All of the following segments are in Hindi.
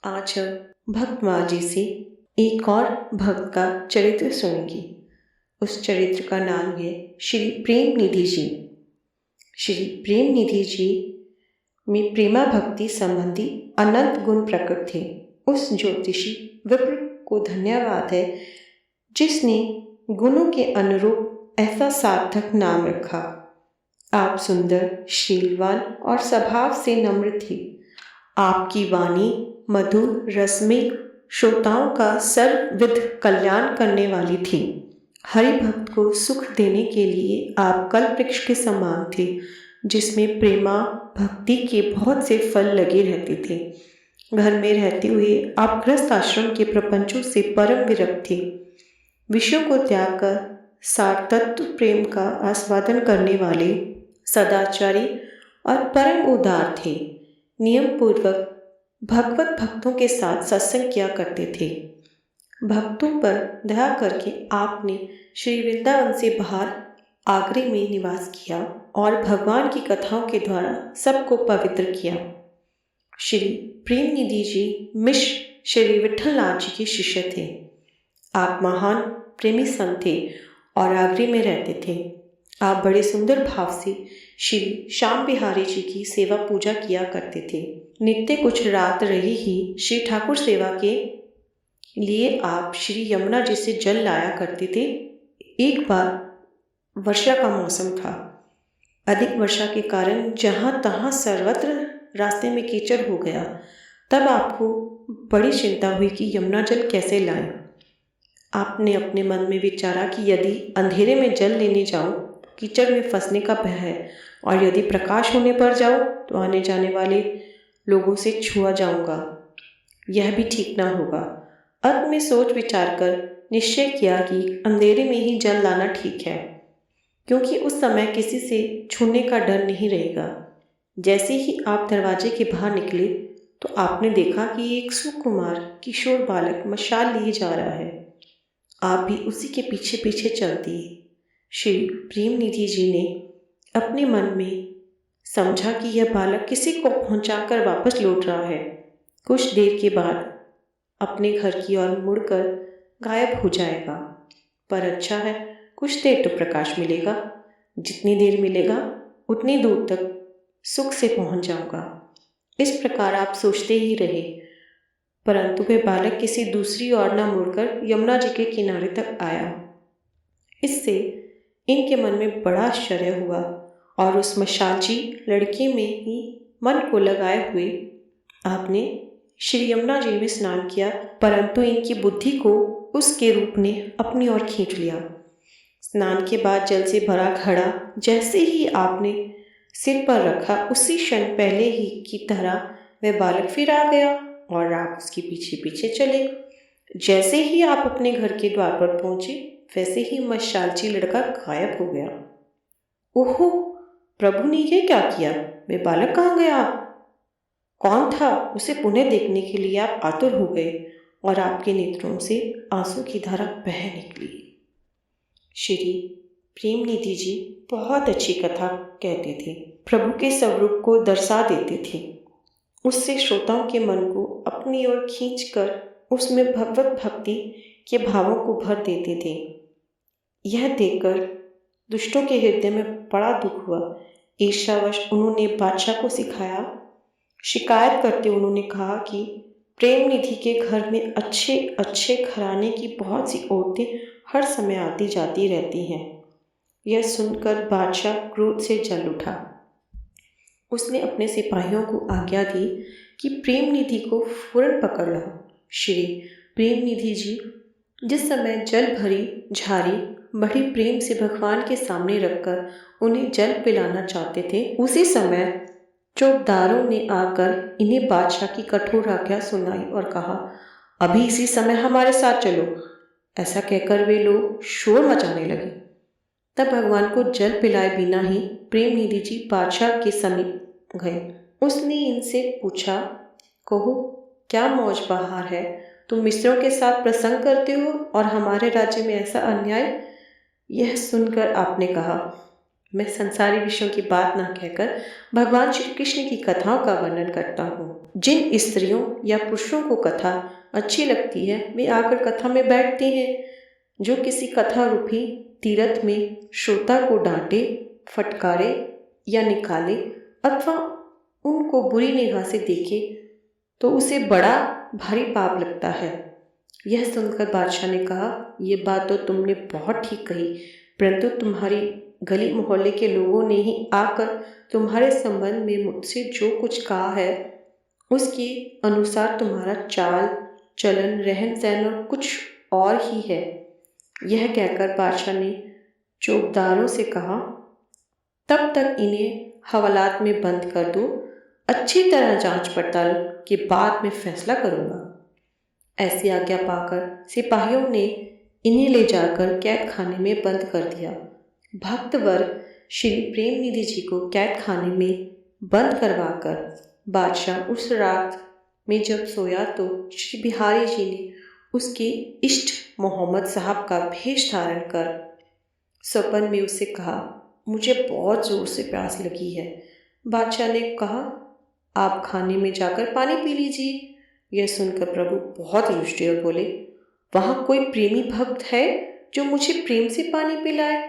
आज हम भक्त माँ जी से एक और भक्त का चरित्र सुनेंगे। उस चरित्र का नाम है श्री प्रेम निधि जी। श्री प्रेम निधि जी में प्रेमा भक्ति संबंधी अनंत गुण प्रकट थे। उस ज्योतिषी विप्र को धन्यवाद है जिसने गुणों के अनुरूप ऐसा सार्थक नाम रखा। आप सुंदर, शीलवान और स्वभाव से नम्र थे। आपकी वाणी मधुर, रसमयी, श्रोताओं का सर्वविध कल्याण करने वाली थी। हरि भक्त को सुख देने के लिए आप कल्पवृक्ष के समान थे, जिसमें प्रेमा भक्ति के बहुत से फल लगे रहते थे। घर में रहते हुए आप गृहस्थ आश्रम के प्रपंचों से परम विरक्त थे। विषयों को त्याग कर सारतत्व प्रेम का आस्वादन करने वाले सदाचारी और परम उदार थे। नियम पूर्वक भगवत भक्तों के साथ सत्संग किया करते थे। भक्तों पर दया करके आपने श्री वृंदावन से बाहर आगरे में निवास किया और भगवान की कथाओं के द्वारा सबको पवित्र किया। श्री प्रेम निधि जी मिश्र श्री विठलनाथ जी के शिष्य थे। आप महान प्रेमी संत थे और आगरे में रहते थे। आप बड़े सुंदर भाव से श्री श्याम बिहारी जी की सेवा पूजा किया करते थे। नित्य कुछ रात रही ही श्री ठाकुर सेवा के लिए आप श्री यमुना जी से जल लाया करते थे। एक बार वर्षा का मौसम था। अधिक वर्षा के कारण जहाँ तहाँ सर्वत्र रास्ते में कीचड़ हो गया। तब आपको बड़ी चिंता हुई कि यमुना जल कैसे लाएं। आपने अपने मन में विचारा कि यदि अंधेरे में जल लेने जाऊं कीचड़ में फंसने का भय है, और यदि प्रकाश होने पर जाऊं तो आने जाने वाले लोगों से छुआ जाऊंगा। यह भी ठीक ना होगा। अंत में सोच विचार कर निश्चय किया कि अंधेरे में ही जल लाना ठीक है, क्योंकि उस समय किसी से छूने का डर नहीं रहेगा। जैसे ही आप दरवाजे के बाहर निकले तो आपने देखा कि एक सुकुमार किशोर बालक मशाल लिए जा रहा है। आप भी उसी के पीछे पीछे चल दिए। श्री प्रेम निधि जी ने अपने मन में समझा कि यह बालक किसी को पहुंचाकर वापस लौट रहा है। कुछ देर के बाद अपने घर की ओर मुड़कर गायब हो जाएगा। पर अच्छा है, कुछ देर तो प्रकाश मिलेगा। जितनी देर मिलेगा उतनी दूर तक सुख से पहुंच जाऊंगा। इस प्रकार आप सोचते ही रहे, परंतु वह बालक किसी दूसरी ओर न मुड़कर यमुना जी के किनारे तक आया। इससे इनके मन में बड़ा आश्चर्य हुआ और उस मशालची लड़के में ही मन को लगाए हुए आपने श्री यमुना जी में स्नान किया, परंतु इनकी बुद्धि को उसके रूप ने अपनी ओर खींच लिया। स्नान के बाद जल से भरा घड़ा जैसे ही आपने सिर पर रखा, उसी क्षण पहले ही की तरह वह बालक फिर आ गया और आप उसके पीछे पीछे चले। जैसे ही आप अपने घर के द्वार पर पहुंचे, वैसे ही मशालची लड़का गायब हो गया। ओहो, प्रभु ने यह क्या किया? वह बालक कहाँ गया? कौन था? उसे पुनः देखने के लिए आप आतुर हो गए और आपके नेत्रों से आंसू की धारा बह निकली। श्री प्रेम निधि जी बहुत अच्छी कथा कहते थे। प्रभु के स्वरूप को दर्शा देते थे। उससे श्रोताओं के मन को अपनी ओर खींचकर उसमें भगवत भक्ति के भावों को भर देते थे। यह देखकर दुष्टों के हृदय में बड़ा दुख हुआ। ईर्ष्यावश उन्होंने बादशाह को सिखाया। शिकायत करते उन्होंने कहा कि प्रेम निधि के घर में अच्छे अच्छे घराने की बहुत सी औरतें हर समय आती जाती रहती हैं। यह सुनकर बादशाह क्रोध से जल उठा। उसने अपने सिपाहियों को आज्ञा दी कि प्रेम निधि को फौरन पकड़ लो। श्री प्रेम निधि जी जिस समय जल भरी झारी बड़ी प्रेम से भगवान के सामने रखकर उन्हें जल पिलाना चाहते थे, उसी समय चौकीदारों ने आकर इन्हें बादशाह की कठोर आज्ञा सुनाई और कहा, अभी इसी समय हमारे साथ चलो। ऐसा कहकर वे लोग शोर मचाने लगे। तब भगवान को जल पिलाए बिना ही प्रेम निधि जी बादशाह के समीप गए। उसने इनसे पूछा, कहो क्या मौज बहार है? तुम मिस्रों के साथ प्रसंग करते हो और हमारे राज्य में ऐसा अन्याय? यह सुनकर आपने कहा, मैं संसारी विषयों की बात ना कहकर भगवान श्री कृष्ण की कथाओं का वर्णन करता हूँ। जिन स्त्रियों या पुरुषों को कथा अच्छी लगती है वे आकर कथा में बैठते हैं। जो किसी कथा रूपी तीर्थ में श्रोता को डांटे, फटकारे या निकाले अथवा उनको बुरी निगाह से देखे तो उसे बड़ा भारी पाप लगता है। यह सुनकर बादशाह ने कहा, ये बात तो तुमने बहुत ठीक कही, परंतु तुम्हारी गली मोहल्ले के लोगों ने ही आकर तुम्हारे संबंध में मुझसे जो कुछ कहा है उसके अनुसार तुम्हारा चाल चलन रहन सहन और कुछ और ही है। यह कहकर बादशाह ने चौकीदारों से कहा, तब तक इन्हें हवालात में बंद कर दो, अच्छी तरह जांच पड़ताल के बाद में फैसला करूँगा। ऐसी आज्ञा पाकर सिपाहियों ने इन्हें ले जाकर कैद खाने में बंद कर दिया। भक्त वर्ग श्री प्रेम निधि जी को कैद खाने में बंद करवाकर बादशाह उस रात में जब सोया तो श्री बिहारी जी ने उसके इष्ट मोहम्मद साहब का भेष धारण कर सपन में उससे कहा, मुझे बहुत ज़ोर से प्यास लगी है। बादशाह ने कहा, आप खाने में जाकर पानी पी लीजिए। यह सुनकर प्रभु बहुत रुष्ट और बोले, वहाँ कोई प्रेमी भक्त है जो मुझे प्रेम से पानी पिलाए?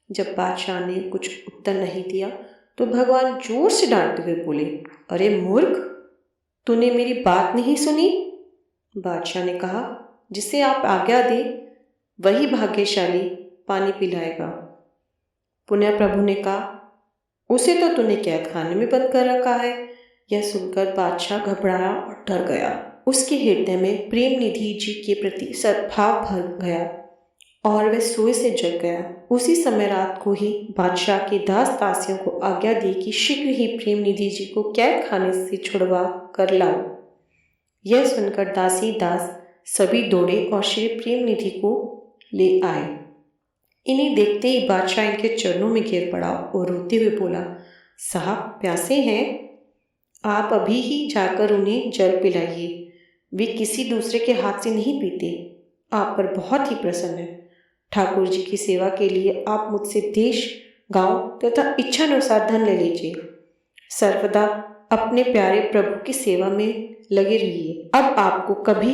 जब बादशाह ने कुछ उत्तर नहीं दिया तो भगवान जोर से डांटते हुए बोले, अरे मूर्ख, तूने मेरी बात नहीं सुनी? बादशाह ने कहा, जिसे आप आज्ञा दे वही भाग्यशाली पानी पिलाएगा। पुनः प्रभु ने कहा, उसे तो तूने कैद खाने में बंद कर रखा है। यह सुनकर बादशाह घबराया और डर गया। उसके हृदय में प्रेम निधि जी के प्रति सद्भाव भर गया और वह सोए से जग गया। उसी समय रात को ही बादशाह के दास दासियों को आज्ञा दी कि शीघ्र ही प्रेम निधि जी को कैद खाने से छुड़वा कर लाओ। यह सुनकर दासी दास सभी दौड़े और श्री प्रेम निधि को ले आए। इन्हें देखते ही बादशाह इनके चरणों में गिर पड़ा और रोते हुए बोला, साहब प्यासे हैं, आप अभी ही जाकर उन्हें जल पिलाइए। वे किसी दूसरे के हाथ से नहीं पीते, आप पर बहुत ही प्रसन्न है। ठाकुर जी की सेवा के लिए आप मुझसे देश, गांव तथा इच्छानुसार धन ले लीजिए। सर्वदा अपने प्यारे प्रभु की सेवा में लगे रहिए। अब आपको कभी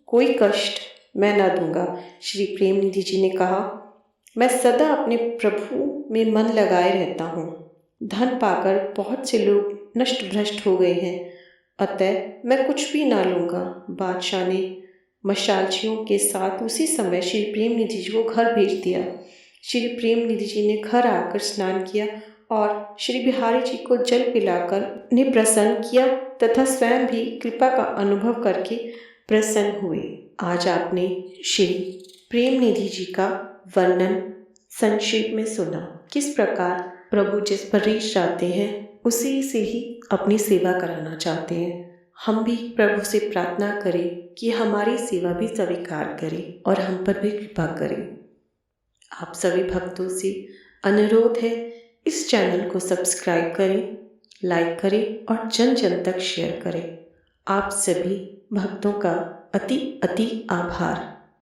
कोई कष्ट मैं न दूंगा। श्री प्रेम निधि जी ने कहा, मैं सदा अपने प्रभु में मन लगाए रहता हूँ। धन पाकर बहुत से लोग नष्ट भ्रष्ट हो गए हैं, अतः मैं कुछ भी ना लूँगा। बादशाह ने मशालचियों के साथ उसी समय श्री प्रेम निधि जी को घर भेज दिया। श्री प्रेम निधि जी ने घर आकर स्नान किया और श्री बिहारी जी को जल पिलाकर उन्हें प्रसन्न किया तथा स्वयं भी कृपा का अनुभव करके प्रसन्न हुए। आज आपने श्री प्रेम निधि जी का वर्णन संक्षेप में सुना। किस प्रकार प्रभु जिस पर रीझ जाते हैं उसी से ही अपनी सेवा कराना चाहते हैं। हम भी प्रभु से प्रार्थना करें कि हमारी सेवा भी स्वीकार करें और हम पर भी कृपा करें। आप सभी भक्तों से अनुरोध है, इस चैनल को सब्सक्राइब करें, लाइक करें और जन जन तक शेयर करें। आप सभी भक्तों का अति अति आभार।